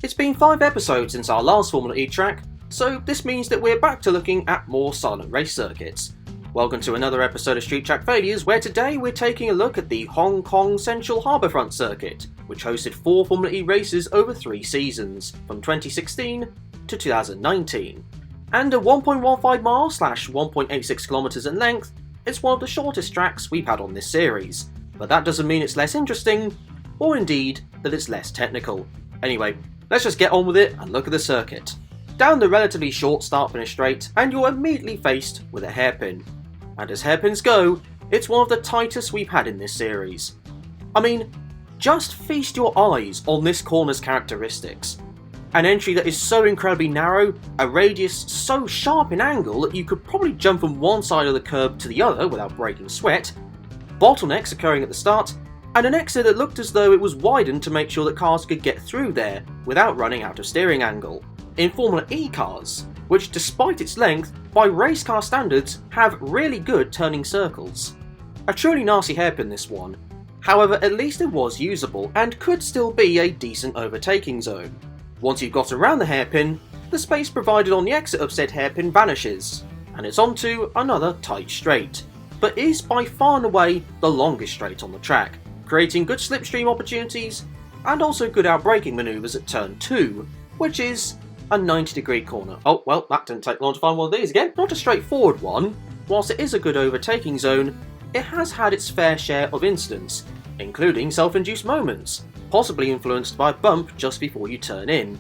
It's been 5 episodes since our last Formula E track, so this means that we're back to looking at more silent race circuits. Welcome to another episode of Street Track Failures, where today we're taking a look at the Hong Kong Central Harbourfront circuit, which hosted 4 Formula E races over 3 seasons, from 2016 to 2019. And at 1.15 miles / 1.86 kilometres in length, it's one of the shortest tracks we've had on this series, but that doesn't mean it's less interesting, or indeed that it's less technical. Anyway, let's just get on with it and look at the circuit. Down the relatively short start-finish straight, and you're immediately faced with a hairpin. And as hairpins go, it's one of the tightest we've had in this series. I mean, just feast your eyes on this corner's characteristics. An entry that is so incredibly narrow, a radius so sharp in angle that you could probably jump from one side of the curb to the other without breaking sweat, bottlenecks occurring at the start, and an exit that looked as though it was widened to make sure that cars could get through there without running out of steering angle. In Formula E cars, which despite its length, by race car standards, have really good turning circles. A truly nasty hairpin this one, however at least it was usable and could still be a decent overtaking zone. Once you've got around the hairpin, the space provided on the exit of said hairpin vanishes, and it's onto another tight straight, but is by far and away the longest straight on the track, creating good slipstream opportunities and also good outbraking manoeuvres at turn 2, which is a 90-degree corner. Oh well, that didn't take long to find one of these again. Not a straightforward one. Whilst it is a good overtaking zone, it has had its fair share of incidents, including self-induced moments, possibly influenced by a bump just before you turn in.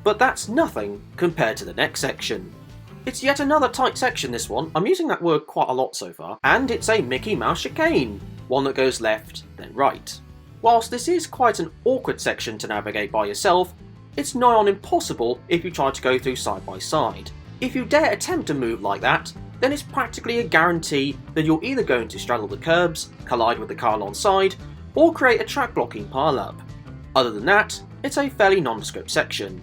But that's nothing compared to the next section. It's yet another tight section, this one. I'm using that word quite a lot so far, and it's a Mickey Mouse chicane, one that goes left, then right. Whilst this is quite an awkward section to navigate by yourself, it's nigh on impossible if you try to go through side by side. If you dare attempt a move like that, then it's practically a guarantee that you're either going to straddle the curbs, collide with the car alongside, or create a track blocking pile-up. Other than that, it's a fairly nondescript section.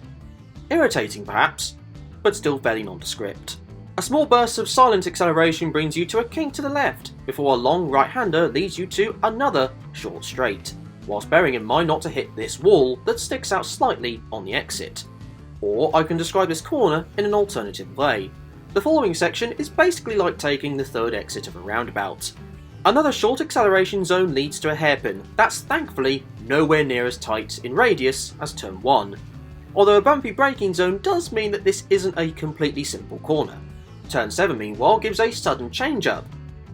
Irritating perhaps, but still fairly nondescript. A small burst of silent acceleration brings you to a kink to the left, before a long right-hander leads you to another short straight, whilst bearing in mind not to hit this wall that sticks out slightly on the exit. Or I can describe this corner in an alternative way. The following section is basically like taking the third exit of a roundabout. Another short acceleration zone leads to a hairpin that's thankfully nowhere near as tight in radius as turn 1. Although a bumpy braking zone does mean that this isn't a completely simple corner. Turn 7 meanwhile gives a sudden change up.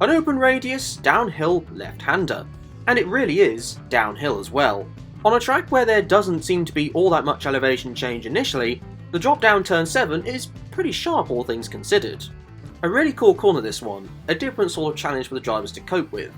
An open radius, downhill left-hander. And it really is downhill as well. On a track where there doesn't seem to be all that much elevation change initially, the drop down turn 7 is pretty sharp all things considered. A really cool corner this one, a different sort of challenge for the drivers to cope with.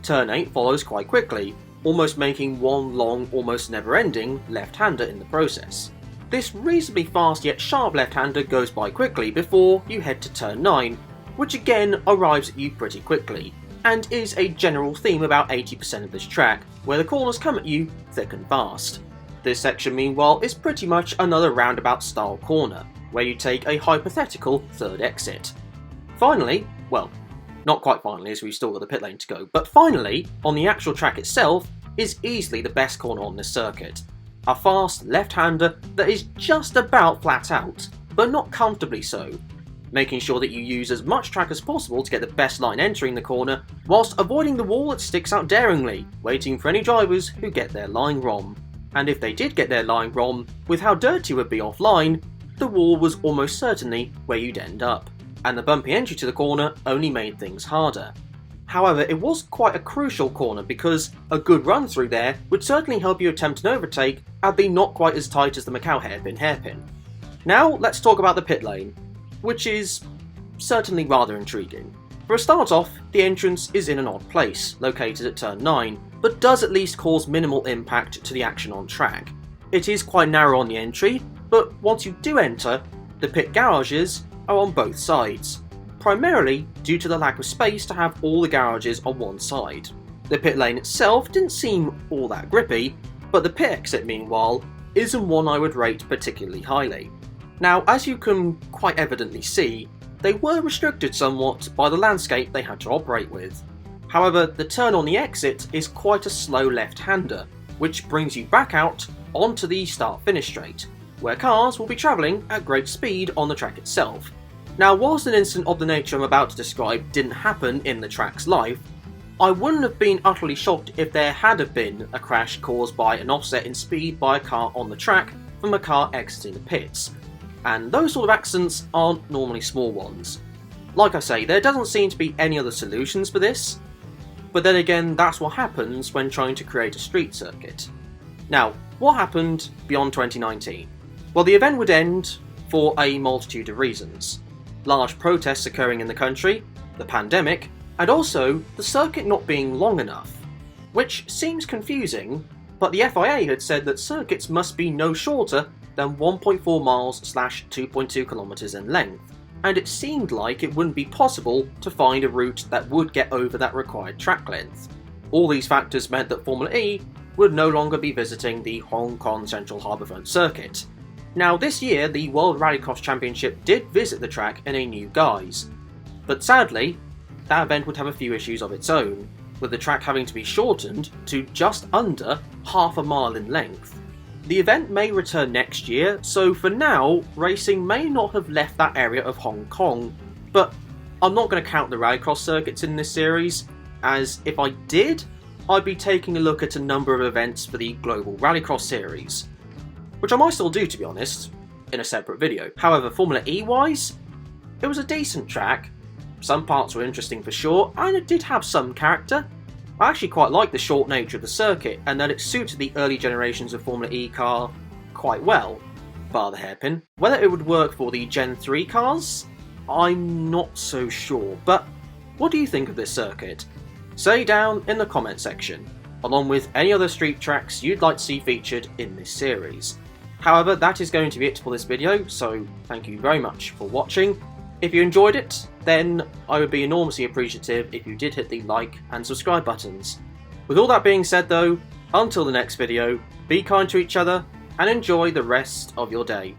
Turn 8 follows quite quickly, almost making one long, almost never-ending left-hander in the process. This reasonably fast yet sharp left-hander goes by quickly before you head to turn 9, which again arrives at you pretty quickly, and is a general theme about 80% of this track, where the corners come at you thick and fast. This section meanwhile is pretty much another roundabout style corner, where you take a hypothetical third exit. Finally, well, not quite finally as we've still got the pit lane to go, but finally, on the actual track itself, is easily the best corner on this circuit. A fast left-hander that is just about flat out, but not comfortably so, making sure that you use as much track as possible to get the best line entering the corner, whilst avoiding the wall that sticks out daringly, waiting for any drivers who get their line wrong. And if they did get their line wrong, with how dirty it would be offline, the wall was almost certainly where you'd end up, and the bumpy entry to the corner only made things harder. However, it was quite a crucial corner because a good run through there would certainly help you attempt an overtake and be not quite as tight as the Macau hairpin. Now let's talk about the pit lane, which is certainly rather intriguing. For a start off, the entrance is in an odd place, located at turn 9, but does at least cause minimal impact to the action on track. It is quite narrow on the entry, but once you do enter, the pit garages are on both sides, primarily due to the lack of space to have all the garages on one side. The pit lane itself didn't seem all that grippy, but the pit exit meanwhile isn't one I would rate particularly highly. Now, as you can quite evidently see, they were restricted somewhat by the landscape they had to operate with. However, the turn on the exit is quite a slow left-hander, which brings you back out onto the start-finish straight, where cars will be travelling at great speed on the track itself. Now, whilst an incident of the nature I'm about to describe didn't happen in the track's life, I wouldn't have been utterly shocked if there had have been a crash caused by an offset in speed by a car on the track from a car exiting the pits, and those sort of accidents aren't normally small ones. Like I say, there doesn't seem to be any other solutions for this, but then again, that's what happens when trying to create a street circuit. Now, what happened beyond 2019? Well, the event would end for a multitude of reasons. Large protests occurring in the country, the pandemic, and also the circuit not being long enough. Which seems confusing, but the FIA had said that circuits must be no shorter than 1.4 miles/2.2 kilometers in length, and it seemed like it wouldn't be possible to find a route that would get over that required track length. All these factors meant that Formula E would no longer be visiting the Hong Kong Central Harbourfront circuit. Now, this year the World Rallycross Championship did visit the track in a new guise, but sadly, that event would have a few issues of its own, with the track having to be shortened to just under half a mile in length. The event may return next year, so for now, racing may not have left that area of Hong Kong, but I'm not going to count the Rallycross circuits in this series, as if I did, I'd be taking a look at a number of events for the Global Rallycross series, which I might still do, to be honest, in a separate video. However, Formula E wise, it was a decent track. Some parts were interesting for sure, and it did have some character. I actually quite like the short nature of the circuit, and that it suited the early generations of Formula E car quite well, bar the hairpin. Whether it would work for the Gen 3 cars, I'm not so sure, but what do you think of this circuit? Say down in the comment section, along with any other street tracks you'd like to see featured in this series. However, that is going to be it for this video, so thank you very much for watching. If you enjoyed it, then I would be enormously appreciative if you did hit the like and subscribe buttons. With all that being said though, until the next video, be kind to each other and enjoy the rest of your day.